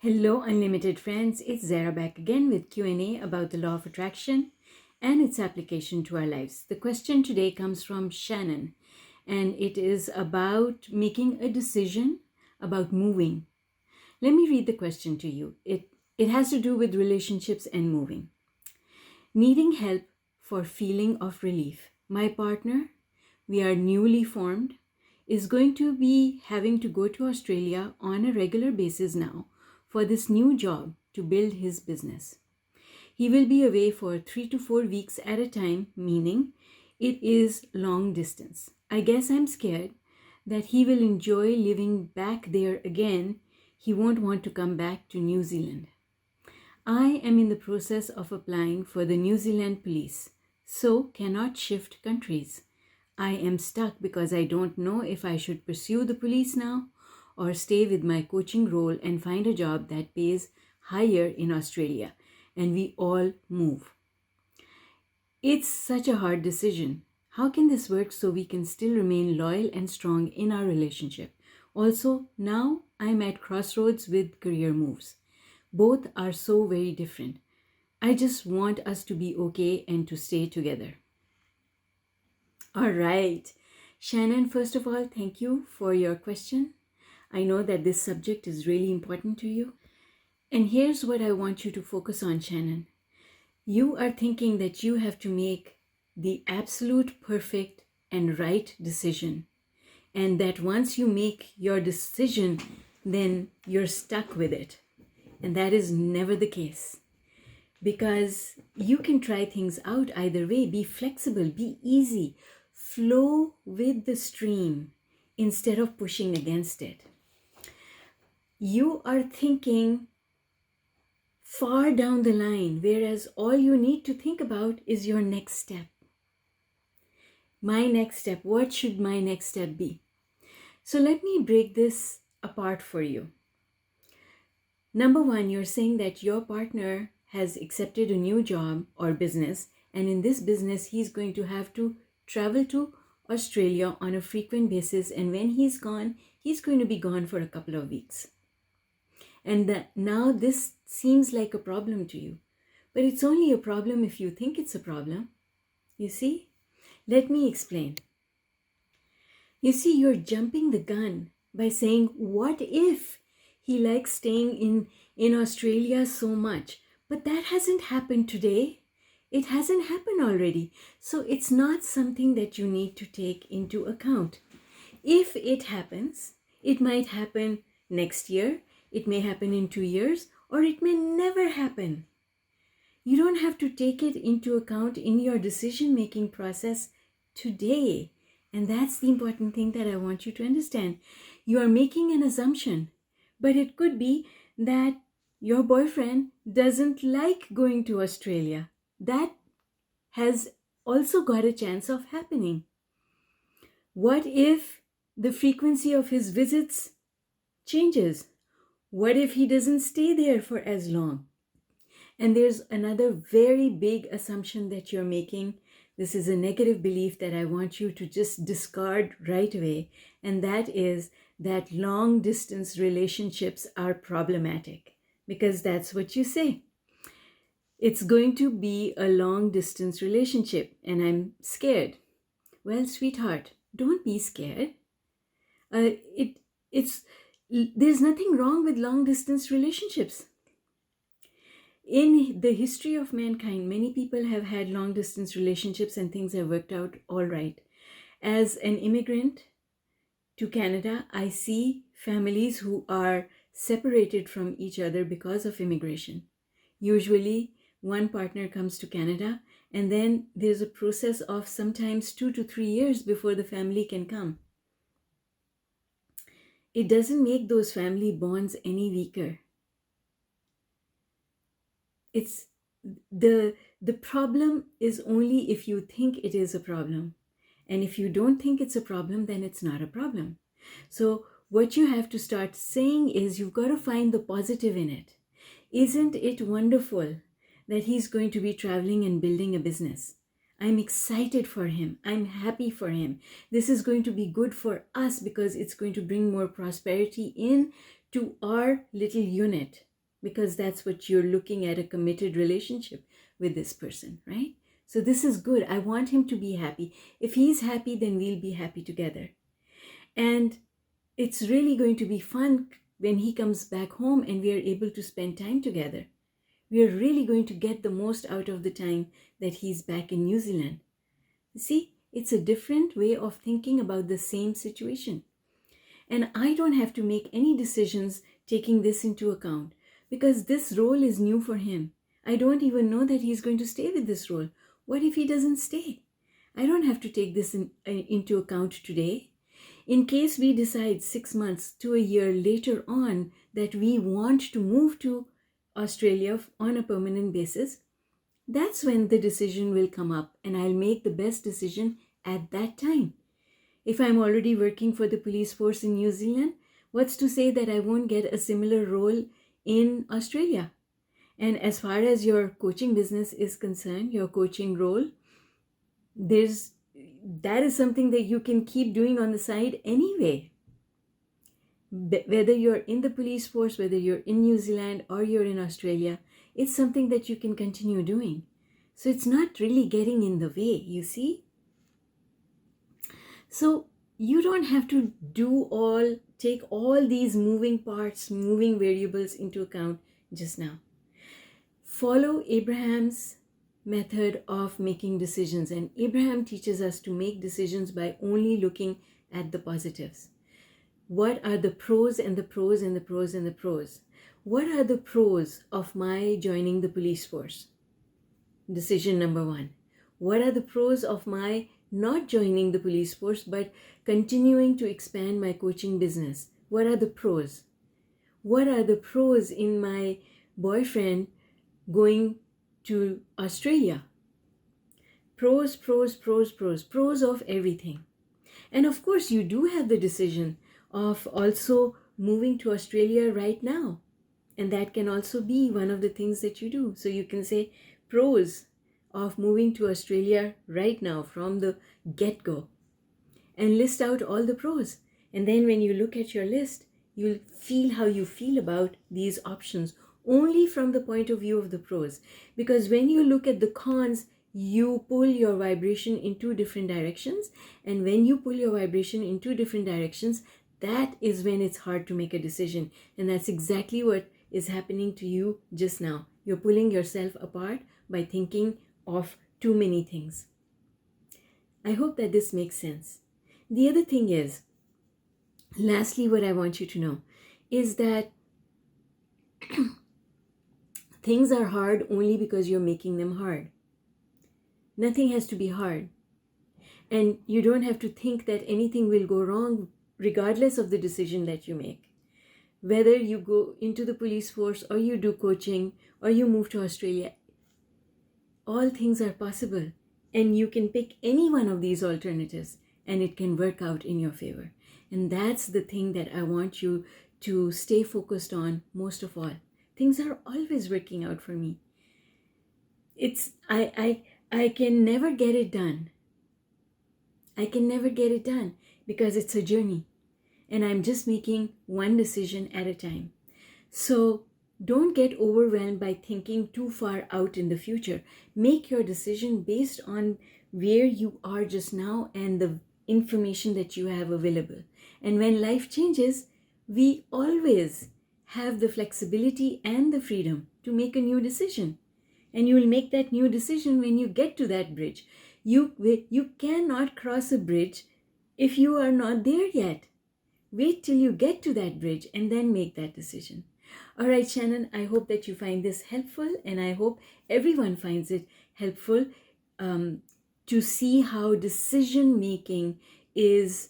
Hello, unlimited friends. It's Zara back again with Q&A about the law of attraction and its application to our lives. The question today comes from Shannon, and it is about making a decision about moving. Let me read the question to you. It has to do with relationships and moving. Needing help for feeling of relief. My partner, we are newly formed, is going to be having to go to Australia on a regular basis now for this new job to build his business. He will be away for 3 to 4 weeks at a time, meaning it is long distance. I guess I'm scared that he will enjoy living back there again. He won't want to come back to New Zealand. I am in the process of applying for the New Zealand police, so cannot shift countries. I am stuck because I don't know if I should pursue the police now or stay with my coaching role and find a job that pays higher in Australia, and we all move. It's such a hard decision. How can this work so we can still remain loyal and strong in our relationship? Also, now I'm at crossroads with career moves. Both are so very different. I just want us to be okay and to stay together. All right. Shannon, first of all, thank you for your question. I know that this subject is really important to you. And here's what I want you to focus on, Shannon. You are thinking that you have to make the absolute perfect and right decision. And that once you make your decision, then you're stuck with it. And that is never the case. Because you can try things out either way. Be flexible, be easy, flow with the stream instead of pushing against it. You are thinking far down the line, whereas all you need to think about is your next step. My next step, what should my next step be? So let me break this apart for you. Number one, you're saying that your partner has accepted a new job or business, and in this business, he's going to have to travel to Australia on a frequent basis, and when he's gone, he's going to be gone for a couple of weeks. And now this seems like a problem to you, but it's only a problem if you think it's a problem. You see? Let me explain. You see, you're jumping the gun by saying, what if he likes staying in Australia so much? But that hasn't happened today. It hasn't happened already. So it's not something that you need to take into account. If it happens, it might happen next year, it may happen in 2 years, or it may never happen. You don't have to take it into account in your decision-making process today. And that's the important thing that I want you to understand. You are making an assumption, but it could be that your boyfriend doesn't like going to Australia. That has also got a chance of happening. What if the frequency of his visits changes? What if he doesn't stay there for as long? And there's another very big assumption that you're making. This is a negative belief that I want you to just discard right away. And that is that long distance relationships are problematic, because that's what you say. It's going to be a long distance relationship and I'm scared. Well, sweetheart, don't be scared. There's nothing wrong with long distance relationships. In the history of mankind, many people have had long distance relationships and things have worked out all right. As an immigrant to Canada, I see families who are separated from each other because of immigration. Usually, one partner comes to Canada and then there's a process of sometimes 2 to 3 years before the family can come. It doesn't make those family bonds any weaker. It's the problem is only if you think it is a problem. And if you don't think it's a problem, then it's not a problem. So what you have to start saying is you've got to find the positive in it. Isn't it wonderful that he's going to be traveling and building a business? I'm excited for him. I'm happy for him. This is going to be good for us because it's going to bring more prosperity in to our little unit. because that's what you're looking at, a committed relationship with this person, right? So this is good. I want him to be happy. If he's happy, then we'll be happy together. And it's really going to be fun when he comes back home and we are able to spend time together. We are really going to get the most out of the time that he's back in New Zealand. See, it's a different way of thinking about the same situation. And I don't have to make any decisions taking this into account because this role is new for him. I don't even know that he's going to stay with this role. What if he doesn't stay? I don't have to take this into account today. In case we decide 6 months to a year later on that we want to move to Australia on a permanent basis, that's when the decision will come up and I'll make the best decision at that time. If I'm already working for the police force in New Zealand, what's to say that I won't get a similar role in Australia? And as far as your coaching business is concerned, your coaching role, that is something that you can keep doing on the side anyway. Whether you're in the police force, whether you're in New Zealand or you're in Australia, it's something that you can continue doing. So it's not really getting in the way, you see? So you don't have to take all these moving parts, moving variables into account just now. Follow Abraham's method of making decisions. And Abraham teaches us to make decisions by only looking at the positives. What are the pros and the pros and the pros and the pros? What are the pros of my joining the police force? Decision number 1. What are the pros of my not joining the police force but continuing to expand my coaching business? What are the pros? What are the pros in my boyfriend going to Australia? Pros, pros, pros, pros, pros of everything. And of course, you do have the decision of also moving to Australia right now. And that can also be one of the things that you do. So you can say pros of moving to Australia right now from the get-go and list out all the pros. And then when you look at your list, you'll feel how you feel about these options only from the point of view of the pros. Because when you look at the cons, you pull your vibration in 2 different directions. And when you pull your vibration in 2 different directions, that is when it's hard to make a decision. And that's exactly what is happening to you just now. You're pulling yourself apart by thinking of too many things. I hope that this makes sense. The other thing is, lastly, what I want you to know is that things are hard only because you're making them hard. Nothing has to be hard. And you don't have to think that anything will go wrong regardless of the decision that you make. Whether you go into the police force or you do coaching or you move to Australia, all things are possible. And you can pick any one of these alternatives and it can work out in your favor. And that's the thing that I want you to stay focused on most of all. Things are always working out for me. I can never get it done. I can never get it done because it's a journey. And I'm just making one decision at a time. So don't get overwhelmed by thinking too far out in the future. Make your decision based on where you are just now and the information that you have available. And when life changes, we always have the flexibility and the freedom to make a new decision. And you will make that new decision when you get to that bridge. You cannot cross a bridge if you are not there yet. Wait till you get to that bridge and then make that decision. All right, Shannon, I hope that you find this helpful, and I hope everyone finds it helpful to see how decision making is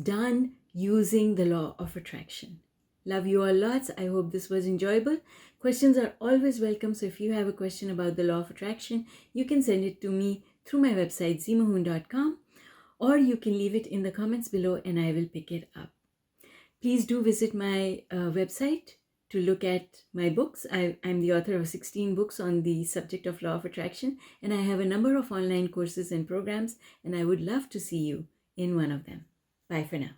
done using the law of attraction. Love you all lots. I hope this was enjoyable. Questions are always welcome. So if you have a question about the law of attraction, you can send it to me through my website, zeemahoon.com, or you can leave it in the comments below and I will pick it up. Please do visit my website to look at my books. I'm the author of 16 books on the subject of law of attraction, and I have a number of online courses and programs, and I would love to see you in one of them. Bye for now.